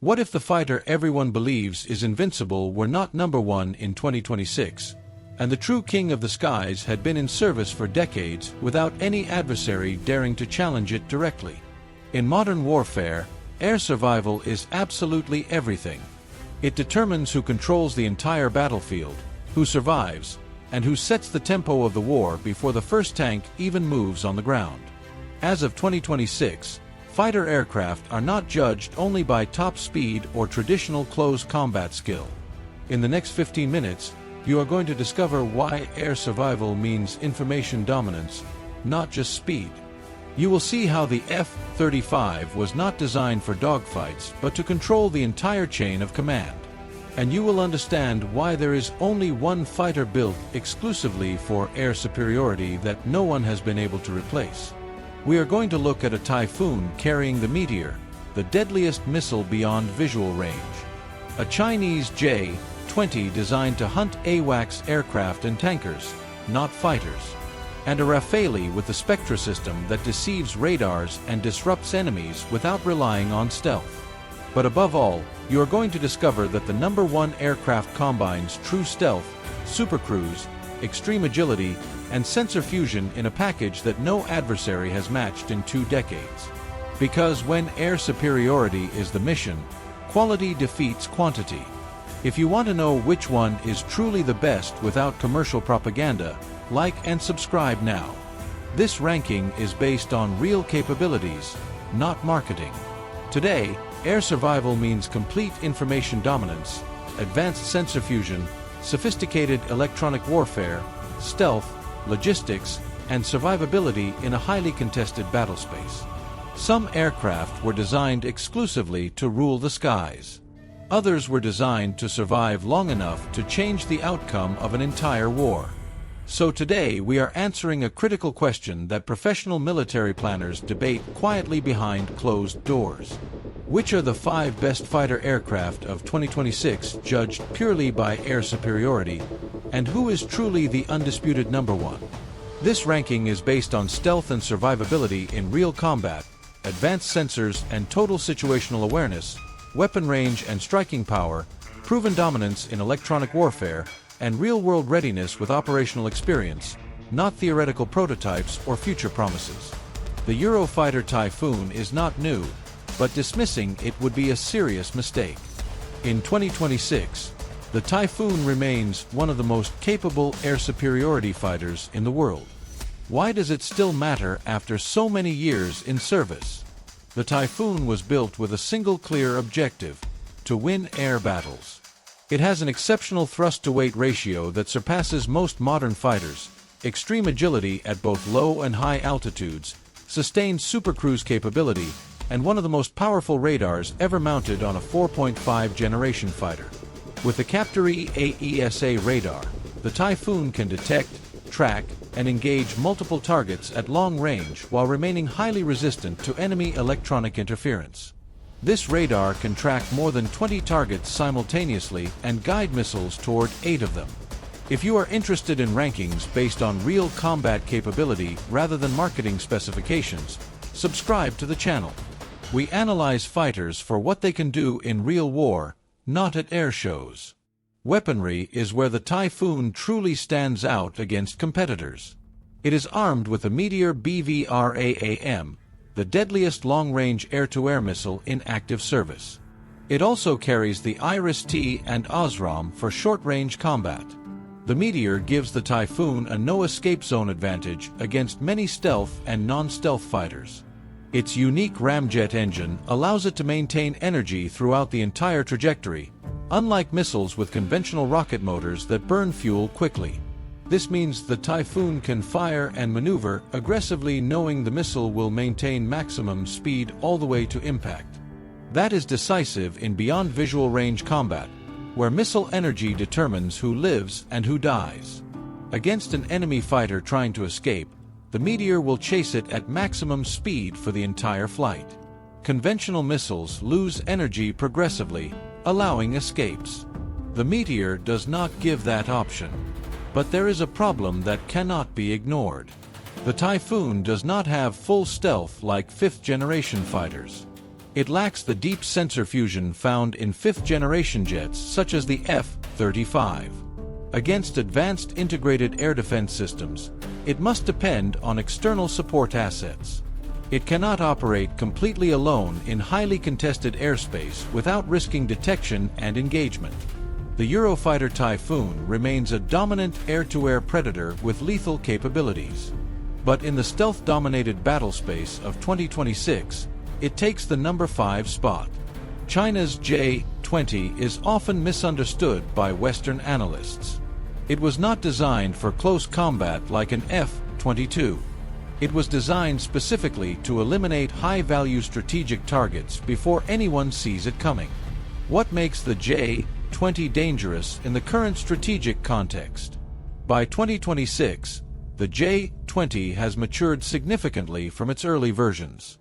What if the fighter everyone believes is invincible were not number one in 2026, and the true king of the skies had been in service for decades without any adversary daring to challenge it directly? In modern warfare, air survival is absolutely everything. It determines who controls the entire battlefield, who survives, and who sets the tempo of the war before the first tank even moves on the ground. As of 2026, fighter aircraft are not judged only by top speed or traditional close combat skill. In the next 15 minutes, you are going to discover why air survival means information dominance, not just speed. You will see how the F-35 was not designed for dogfights but to control the entire chain of command. And you will understand why there is only one fighter built exclusively for air superiority that no one has been able to replace. We are going to look at a Typhoon carrying the Meteor, the deadliest missile beyond visual range. A Chinese J-20 designed to hunt AWACS aircraft and tankers, not fighters. And a Rafale with the Spectra system that deceives radars and disrupts enemies without relying on stealth. But above all, you are going to discover that the number one aircraft combines true stealth, supercruise, extreme agility, and sensor fusion in a package that no adversary has matched in 2 decades. Because when air superiority is the mission, quality defeats quantity. If you want to know which one is truly the best without commercial propaganda, like and subscribe now. This ranking is based on real capabilities, not marketing. Today, air survival means complete information dominance, advanced sensor fusion, sophisticated electronic warfare, stealth, logistics, and survivability in a highly contested battle space. Some aircraft were designed exclusively to rule the skies. Others were designed to survive long enough to change the outcome of an entire war. So today we are answering a critical question that professional military planners debate quietly behind closed doors. Which are the 5 best fighter aircraft of 2026 judged purely by air superiority, and who is truly the undisputed number one? This ranking is based on stealth and survivability in real combat, advanced sensors and total situational awareness, weapon range and striking power, proven dominance in electronic warfare, and real-world readiness with operational experience, not theoretical prototypes or future promises. The Eurofighter Typhoon is not new, but dismissing it would be a serious mistake. In 2026, the Typhoon remains one of the most capable air superiority fighters in the world. Why does it still matter after so many years in service? The Typhoon was built with a single clear objective: to win air battles. It has an exceptional thrust-to-weight ratio that surpasses most modern fighters, extreme agility at both low and high altitudes, sustained supercruise capability, and one of the most powerful radars ever mounted on a 4.5 generation fighter. With the Captor-E AESA radar, the Typhoon can detect, track, and engage multiple targets at long range while remaining highly resistant to enemy electronic interference. This radar can track more than 20 targets simultaneously and guide missiles toward 8 of them. If you are interested in rankings based on real combat capability rather than marketing specifications, subscribe to the channel. We analyze fighters for what they can do in real war, not at air shows. Weaponry is where the Typhoon truly stands out against competitors. It is armed with the Meteor BVRAAM, the deadliest long-range air-to-air missile in active service. It also carries the Iris-T and Osram for short-range combat. The Meteor gives the Typhoon a no-escape zone advantage against many stealth and non-stealth fighters. Its unique ramjet engine allows it to maintain energy throughout the entire trajectory, unlike missiles with conventional rocket motors that burn fuel quickly. This means the Typhoon can fire and maneuver aggressively, knowing the missile will maintain maximum speed all the way to impact. That is decisive in beyond visual range combat, where missile energy determines who lives and who dies. Against an enemy fighter trying to escape, the Meteor will chase it at maximum speed for the entire flight. Conventional missiles lose energy progressively, allowing escapes. The Meteor does not give that option. But there is a problem that cannot be ignored. The Typhoon does not have full stealth like 5th-generation fighters. It lacks the deep sensor fusion found in fifth-generation jets such as the F-35. Against advanced integrated air defense systems, it must depend on external support assets. It cannot operate completely alone in highly contested airspace without risking detection and engagement. The Eurofighter Typhoon remains a dominant air-to-air predator with lethal capabilities. But in the stealth-dominated battlespace of 2026, it takes the number 5 spot. China's J-20 is often misunderstood by Western analysts. It was not designed for close combat like an F-22. It was designed specifically to eliminate high-value strategic targets before anyone sees it coming. What makes the J-20 dangerous in the current strategic context? By 2026, the J-20 has matured significantly from its early versions.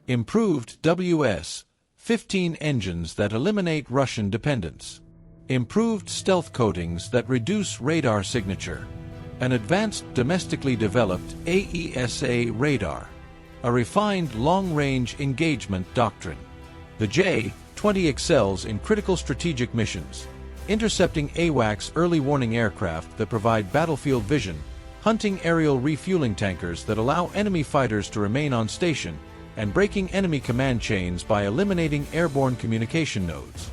Improved WS-15 engines that eliminate Russian dependence. Improved stealth coatings that reduce radar signature. An advanced domestically developed AESA radar. A refined long-range engagement doctrine. The J-20 excels in critical strategic missions, intercepting AWACS early warning aircraft that provide battlefield vision, hunting aerial refueling tankers that allow enemy fighters to remain on station, and breaking enemy command chains by eliminating airborne communication nodes.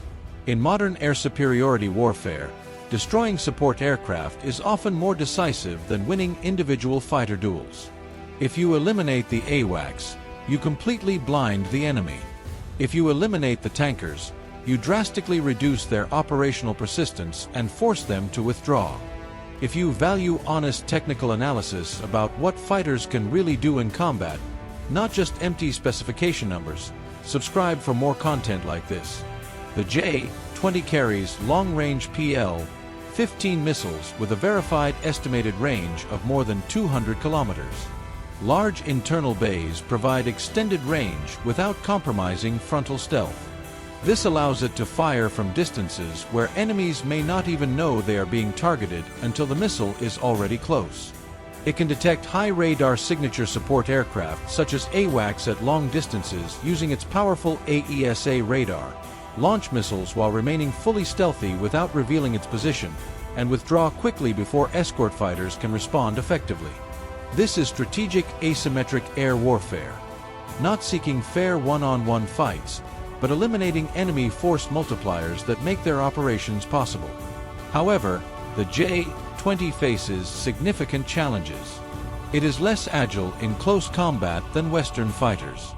In modern air superiority warfare, destroying support aircraft is often more decisive than winning individual fighter duels. If you eliminate the AWACS, you completely blind the enemy. If you eliminate the tankers, you drastically reduce their operational persistence and force them to withdraw. If you value honest technical analysis about what fighters can really do in combat, not just empty specification numbers, subscribe for more content like this. The J-20 carries long-range PL-15 missiles with a verified estimated range of more than 200 kilometers. Large internal bays provide extended range without compromising frontal stealth. This allows it to fire from distances where enemies may not even know they are being targeted until the missile is already close. It can detect high radar signature support aircraft such as AWACS at long distances using its powerful AESA radar, launch missiles while remaining fully stealthy without revealing its position, and withdraw quickly before escort fighters can respond effectively. This is strategic asymmetric air warfare, not seeking fair one-on-one fights, but eliminating enemy force multipliers that make their operations possible. However, the J-20 faces significant challenges. It is less agile in close combat than Western fighters.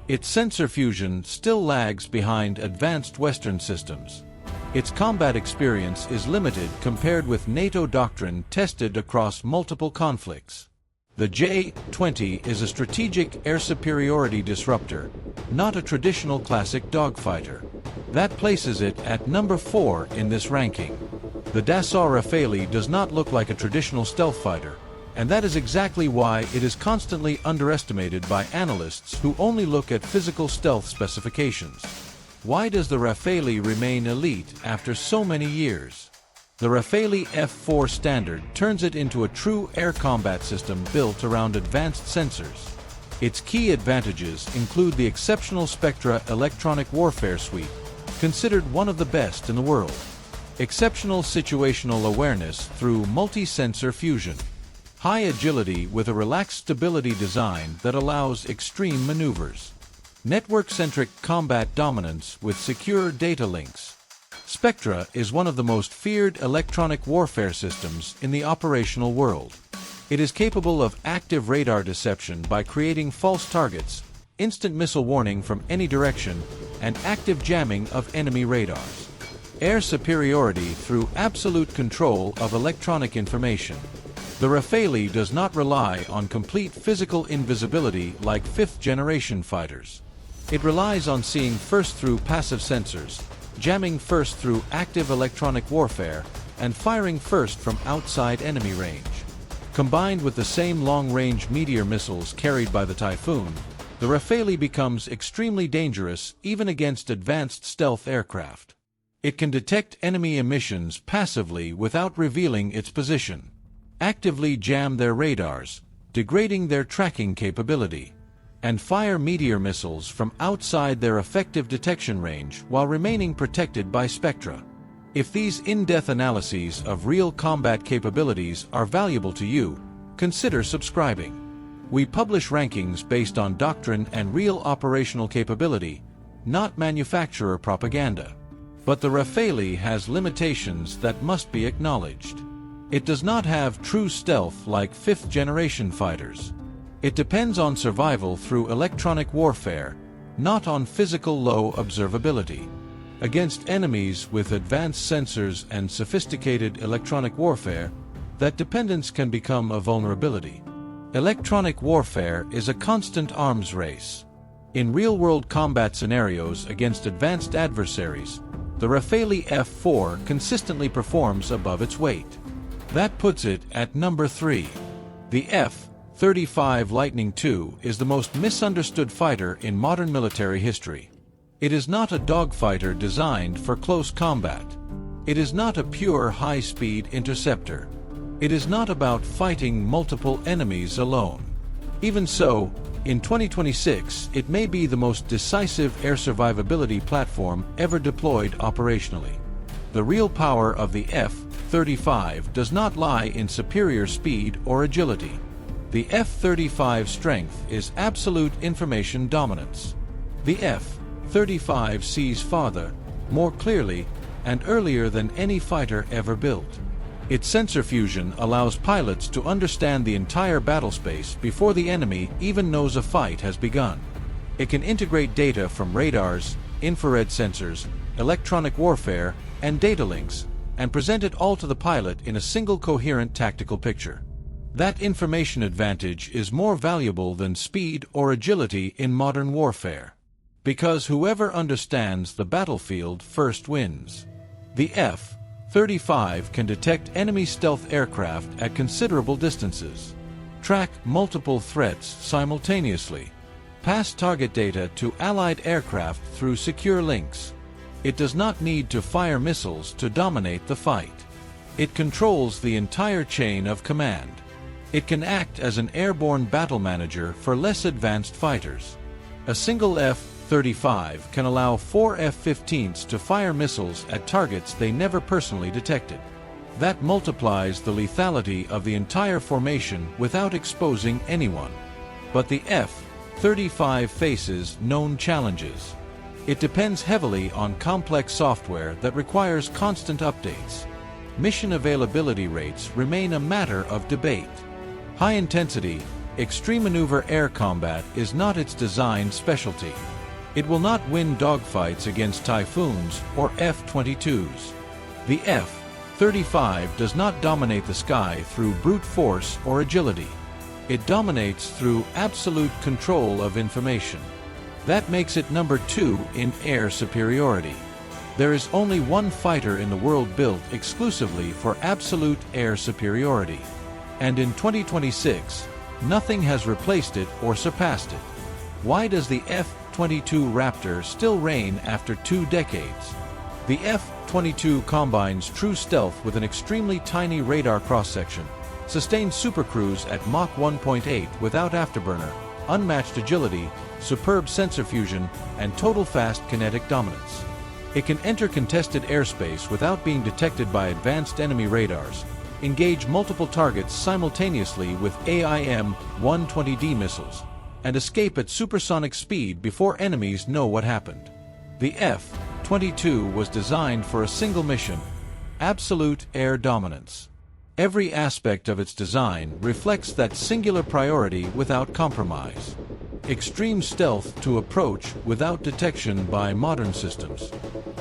Its sensor fusion still lags behind advanced Western systems. Its combat experience is limited compared with NATO doctrine tested across multiple conflicts. The J-20 is a strategic air superiority disruptor, not a traditional classic dogfighter. That places it at number 4 in this ranking. The Dassault Rafale does not look like a traditional stealth fighter, and that is exactly why it is constantly underestimated by analysts who only look at physical stealth specifications. Why does the Rafale remain elite after so many years? The Rafale F4 standard turns it into a true air combat system built around advanced sensors. Its key advantages include the exceptional Spectra electronic warfare suite, considered one of the best in the world. Exceptional situational awareness through multi-sensor fusion. High agility with a relaxed stability design that allows extreme maneuvers. Network-centric combat dominance with secure data links. Spectra is one of the most feared electronic warfare systems in the operational world. It is capable of active radar deception by creating false targets, instant missile warning from any direction, and active jamming of enemy radars. Air superiority through absolute control of electronic information. The Rafale does not rely on complete physical invisibility like fifth-generation fighters. It relies on seeing first through passive sensors, jamming first through active electronic warfare, and firing first from outside enemy range. Combined with the same long-range Meteor missiles carried by the Typhoon, the Rafale becomes extremely dangerous even against advanced stealth aircraft. It can detect enemy emissions passively without revealing its position, actively jam their radars, degrading their tracking capability, and fire meteor missiles from outside their effective detection range while remaining protected by spectra. If these in-depth analyses of real combat capabilities are valuable to you, consider subscribing. We publish rankings based on doctrine and real operational capability, not manufacturer propaganda. But the Rafale has limitations that must be acknowledged. It does not have true stealth like fifth-generation fighters. It depends on survival through electronic warfare, not on physical low observability. Against enemies with advanced sensors and sophisticated electronic warfare, that dependence can become a vulnerability. Electronic warfare is a constant arms race. In real-world combat scenarios against advanced adversaries, the Rafale F-4 consistently performs above its weight. That puts it at number 3. The F-35 Lightning II is the most misunderstood fighter in modern military history. It is not a dogfighter designed for close combat. It is not a pure high-speed interceptor. It is not about fighting multiple enemies alone. Even so, in 2026, it may be the most decisive air survivability platform ever deployed operationally. The real power of the F-35 does not lie in superior speed or agility. The F-35's strength is absolute information dominance. The F-35 sees farther, more clearly, and earlier than any fighter ever built. Its sensor fusion allows pilots to understand the entire battlespace before the enemy even knows a fight has begun. It can integrate data from radars, infrared sensors, electronic warfare, and data links, and present it all to the pilot in a single coherent tactical picture. That information advantage is more valuable than speed or agility in modern warfare. Because whoever understands the battlefield first wins. The F-35 can detect enemy stealth aircraft at considerable distances, track multiple threats simultaneously, pass target data to allied aircraft through secure links. It does not need to fire missiles to dominate the fight. It controls the entire chain of command. It can act as an airborne battle manager for less advanced fighters. A single F-35 can allow 4 F-15s to fire missiles at targets they never personally detected. That multiplies the lethality of the entire formation without exposing anyone. But the F-35 faces known challenges. It depends heavily on complex software that requires constant updates. Mission availability rates remain a matter of debate. High-intensity, extreme maneuver air combat is not its design specialty. It will not win dogfights against Typhoons or F-22s. The F-35 does not dominate the sky through brute force or agility. It dominates through absolute control of information. That makes it number 2 in air superiority. There is only one fighter in the world built exclusively for absolute air superiority. And in 2026, nothing has replaced it or surpassed it. Why does the F-22 Raptor still reign after 2 decades? The F-22 combines true stealth with an extremely tiny radar cross-section, sustained supercruise at Mach 1.8 without afterburner, unmatched agility, superb sensor fusion, and total fast kinetic dominance. It can enter contested airspace without being detected by advanced enemy radars, engage multiple targets simultaneously with AIM-120D missiles, and escape at supersonic speed before enemies know what happened. The F-22 was designed for a single mission: absolute air dominance. Every aspect of its design reflects that singular priority without compromise. Extreme stealth to approach without detection by modern systems.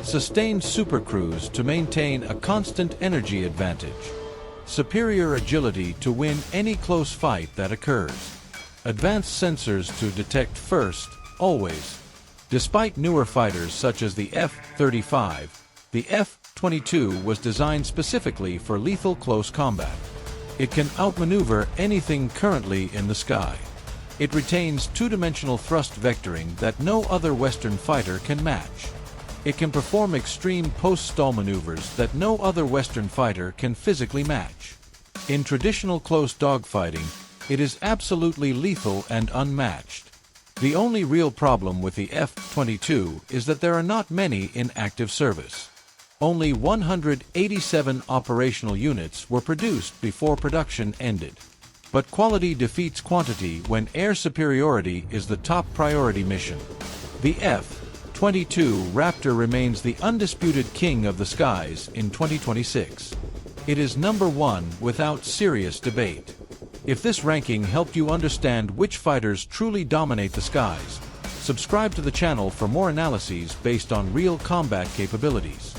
Sustained supercruise to maintain a constant energy advantage. Superior agility to win any close fight that occurs. Advanced sensors to detect first, always. Despite newer fighters such as the F-35, the F-22 was designed specifically for lethal close combat. It can outmaneuver anything currently in the sky. It retains two-dimensional thrust vectoring that no other Western fighter can match. It can perform extreme post-stall maneuvers that no other Western fighter can physically match. In traditional close dogfighting, it is absolutely lethal and unmatched. The only real problem with the F-22 is that there are not many in active service. Only 187 operational units were produced before production ended. But quality defeats quantity when air superiority is the top priority mission. The F-22 Raptor remains the undisputed king of the skies in 2026. It is number one without serious debate. If this ranking helped you understand which fighters truly dominate the skies, subscribe to the channel for more analyses based on real combat capabilities.